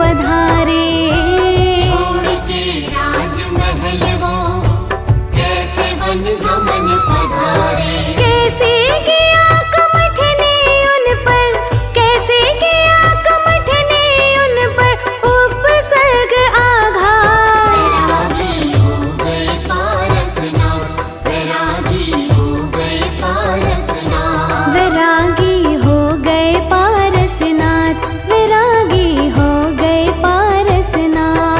पधारे। छोड़ के राजमहल वो कैसे वन गमन पधारे। कैसे किया कमठने उन पर, कैसे किया कमठने उन पर उपसर्ग आघात। वैरागी हो गए पारसनाथ, वैरागी हो गए पारसनाथ। वैरागी हो गए पारसनाथ, वैरागी हो गए पारसनाथ।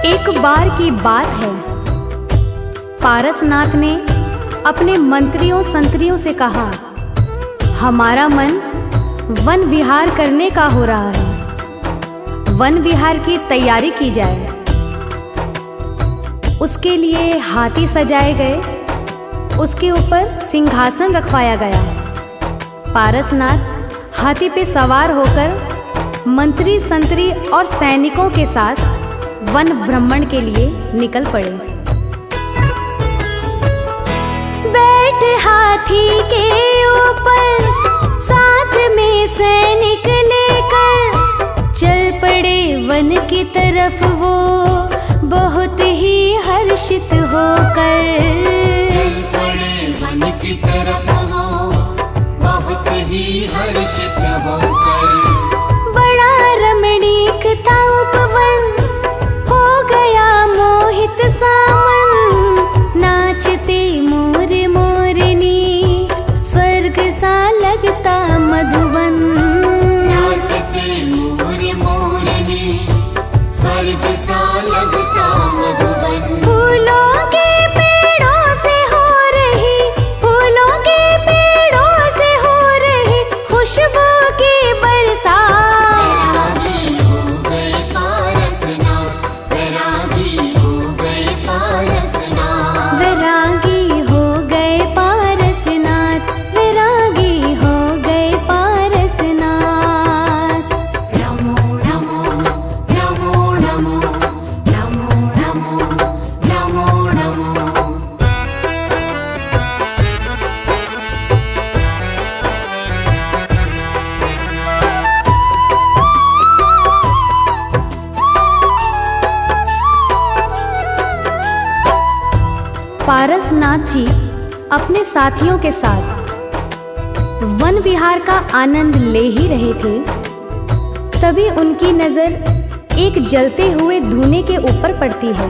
एक बार की बात है, पारसनाथ ने अपने मंत्रियों संतरियों से कहा, हमारा मन वन विहार करने का हो रहा है, वन विहार की तैयारी की जाए। उसके लिए हाथी सजाए गए, उसके ऊपर सिंहासन रखवाया गया। पारसनाथ हाथी पे सवार होकर मंत्री संतरी और सैनिकों के साथ वन भ्रमण के लिए निकल पड़े। बैठ हाथी के ऊपर साथ में सैनिक लेकर चल पड़े वन की तरफ वो बहुत ही हर्षित होकर। चल पड़े वन की तरफ वो बहुत ही हर्षित होकर। बड़ा रमणीक था उपवन, हो गया मोहित सामन। नाचते मोर मोरनी, स्वर्ग सा लगता मधुबन। नाचते मोर मोरनी, स्वर्ग सा लगता मधुबन। फूलों के पेड़ों से हो रही, फूलों के पेड़ों से हो रही खुशबू की बरसात। वैरागी हो गए पारसनाथ, वैरागी हो गए पारसनाथ। वैरागी हो गए पारसनाथ, वैरागी हो गए पारसनाथ। नमो नमो नमो नमो नमो नमो नमो नमो। पारसनाथ जी अपने साथियों के साथ वन विहार का आनंद ले ही रहे थे, तभी उनकी नजर एक जलते हुए धुएं के ऊपर पड़ती है,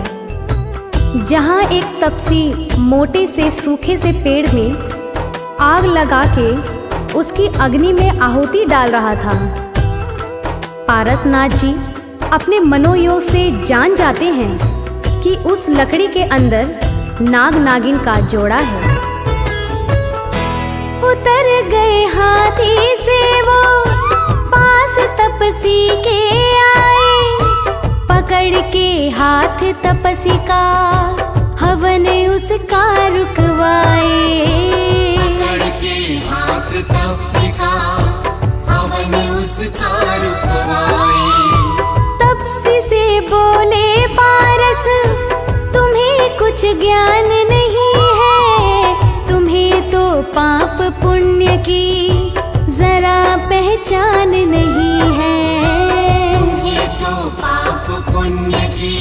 जहां एक तपसी मोटे से सूखे से पेड़ में आग लगा के उसकी अग्नि में आहुति डाल रहा था। पारसनाथ जी अपने मनोयोग से जान जाते हैं कि उस लकड़ी के अंदर नाग नागिन का जोड़ा है। उतर गए हाथी से वो पास तपसी के आए, पकड़ के हाथ तपसी का हवन उसका रुकवाए। पकड़ के हाथ तपसी का हवन उसका रुकवाए। तपसी से बोले पारस, तुम्हें कुछ ज्ञान नहीं है, तुम्हें तो पाप पुण्य की जरा पहचान नहीं है। तुम्हें तो पाप पुण्य की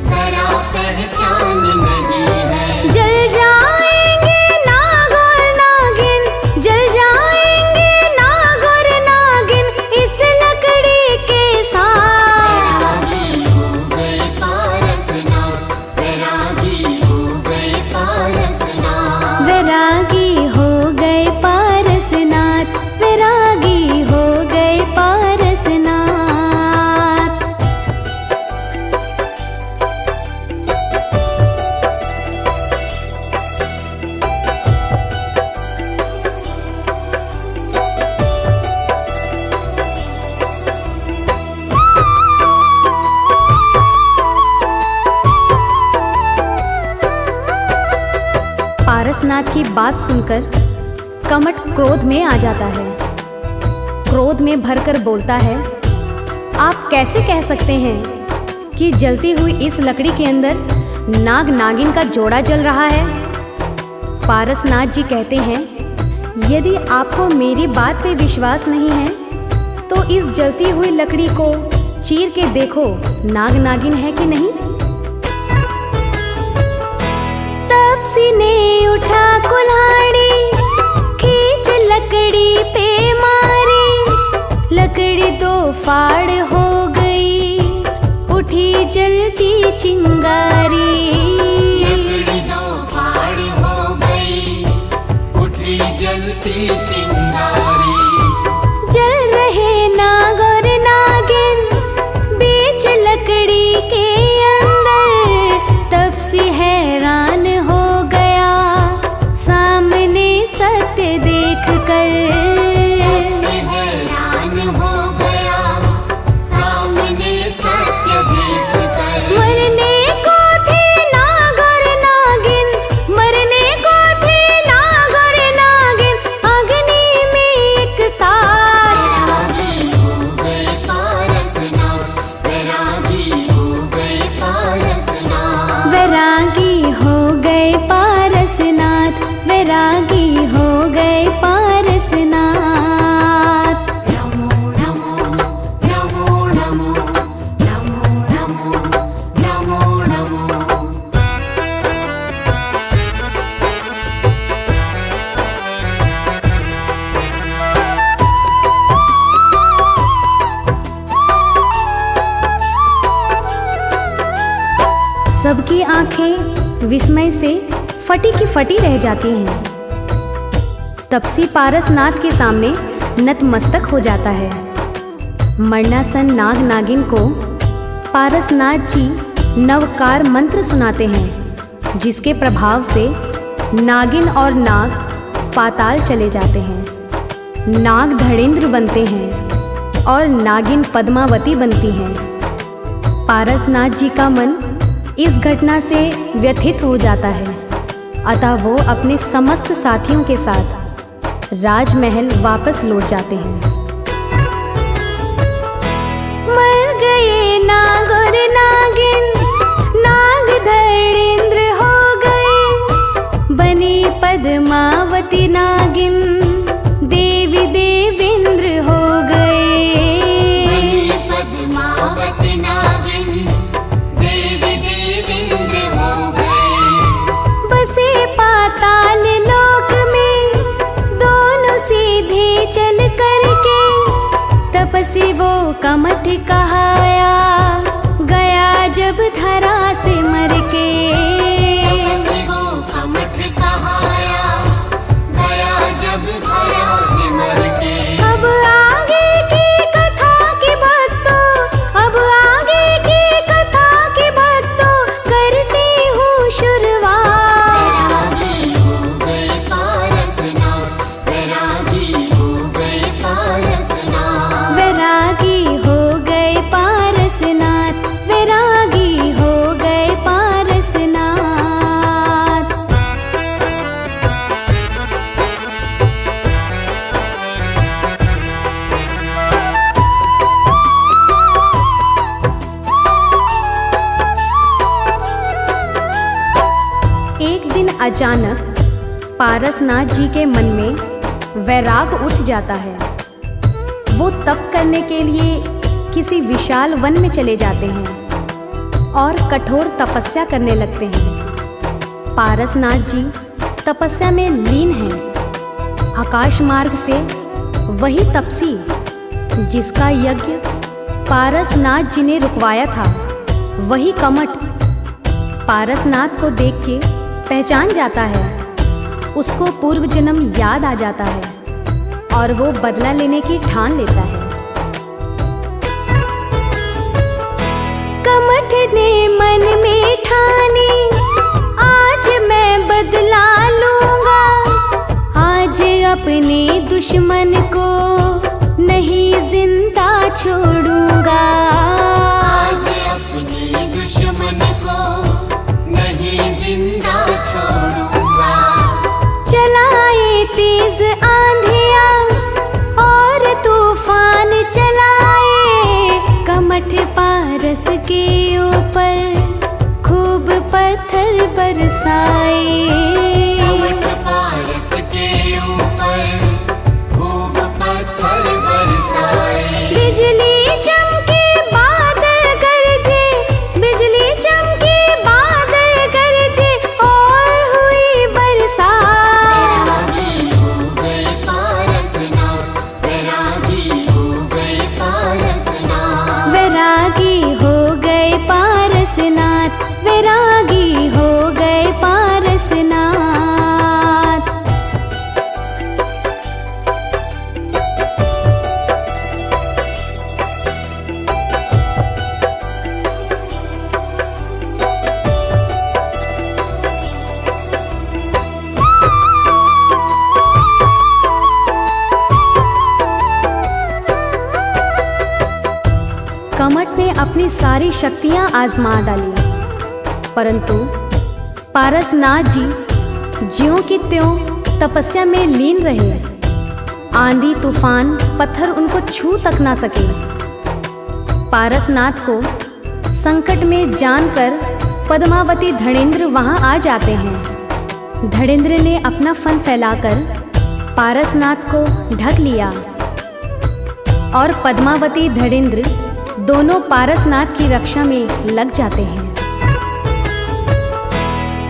जरा पहचान नहीं है। जल जाएंगे नाग और नागिन, जल जाएंगे नाग और नागिन इस लकड़ी के साथ। वैरागी हो गए पारसनाथ, वैरागी हो गए पारसनाथ। वैरागी हो गए पारसनाथ, वैरागी हो गए पारसनाथ। पारसनाथ की बात सुनकर कमट क्रोध में आ जाता है। क्रोध में भरकर बोलता है, आप कैसे कह सकते हैं कि जलती हुई इस लकड़ी के अंदर नाग नागिन का जोड़ा जल रहा है। पारसनाथ जी कहते हैं, यदि आपको मेरी बात पे विश्वास नहीं है तो इस जलती हुई लकड़ी को चीर के देखो, नाग नागिन है कि नहीं। तपसी ने उठा कुल्हाड़ी, खींच लकड़ी पे मारी, लकड़ी दो फाड़ हो गई, उठी जलती चिंगारी। लकड़ी दो फाड़ हो गई, उठी जलती चिंगारी। जल रहे नाग और नागिन बीच लकड़ी के अंदर, तपसी हैरान हो गया सामने सत्य देख कर। तपसी हैरान हो गया सामने सत्य देख कर। मरने को थे नाग और नागिन, मरने को थे नाग और नागिन, अग्नि में एक साथ। वैरागी हो गए पारसनाथ, वैरागी हो गए पारसनाथ। वैरागी हो गए पारसनाथ, वैरागी हो गए पारसनाथ। नमो नमो नमो नमो नमो नमो नमो नमो। सबकी आंखें विस्मय से फटी की फटी रह जाती हैं। तपसी पारसनाथ के सामने नतमस्तक हो जाता है। मरणासन नाग नागिन को पारसनाथ जी नवकार मंत्र सुनाते हैं, जिसके प्रभाव से नागिन और नाग पाताल चले जाते हैं। नाग धड़ेंद्र बनते हैं और नागिन पद्मावती बनती हैं। पारसनाथ जी का मन इस घटना से व्यथित हो जाता है, अतः वो अपने समस्त साथियों के साथ राजमहल वापस लौट जाते हैं। मर गए नाग और नागिन, नाग धड़ेंद्र हो गए, बनी पद्मावती नागिन, देवी देवेंद्र हो गए। बनी पद्मावती नागिन, देवी देवेंद्र हो गए। बसे पाताल लोक में दोनों सीधे चल करके, तपसी वो कमठ कहाया गया जब धरा से मर के। तपसी वो कमठ कहाया गया जब धरा से मर के। अब आगे की कथा की भक्तों, अब आगे की कथा की भक्तों, करती हूँ शुरुआत। वैरागी हो गए पारसनाथ, वैरागी हो गए पारसनाथ। वैरागी हो गए पारसनाथ, वैरागी हो गए पारसनाथ। एक दिन अचानक पारसनाथ जी के मन में वैराग उठ जाता है। वो तप करने के लिए किसी विशाल वन में चले जाते हैं और कठोर तपस्या करने लगते हैं। पारसनाथ जी तपस्या में लीन हैं। आकाश मार्ग से वही तपसी जिसका यज्ञ पारसनाथ जी ने रुकवाया था, वही कमठ पारसनाथ को देख के पहचान जाता है। उसको पूर्व जन्म याद आ जाता है और वो बदला लेने की ठान लेता है। कमठ ने मन में ठानी, आज मैं बदला लूंगा, आज अपने दुश्मन को नहीं जिंदा छोड़ूंगा। आज अपने दुश्मन को नहीं जिंदा छोड़ूंगा। चलाए तेज अपनी सारी शक्तियां आजमा डाली, परंतु पारसनाथ जी ज्यों की त्यों तपस्या में लीन रहे। आंधी तूफान पत्थर उनको छू तक ना सके। पारसनाथ को संकट में जानकर पद्मावती धड़ेंद्र वहां आ जाते हैं। धड़ेंद्र ने अपना फन फैलाकर पारसनाथ को ढक लिया और पद्मावती धड़ेंद्र दोनों पारसनाथ की रक्षा में लग जाते हैं।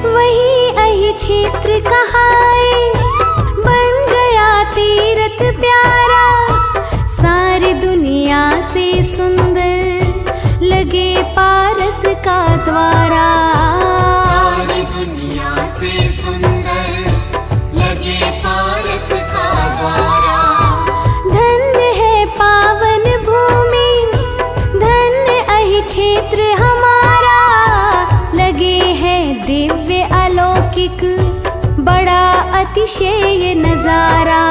वही अहि क्षेत्र कहाए बन गया तीरथ प्यारा, सारी दुनिया से सुंदर लगे पारस का द्वारा। सारी दुनिया से सुंदर लगे पारस का द्वारा। धन्य है पावन भूमि, धन्य अहि क्षेत्र हमारा, लगे है दिव्य अलौकिक बड़ा अतिशय नजारा।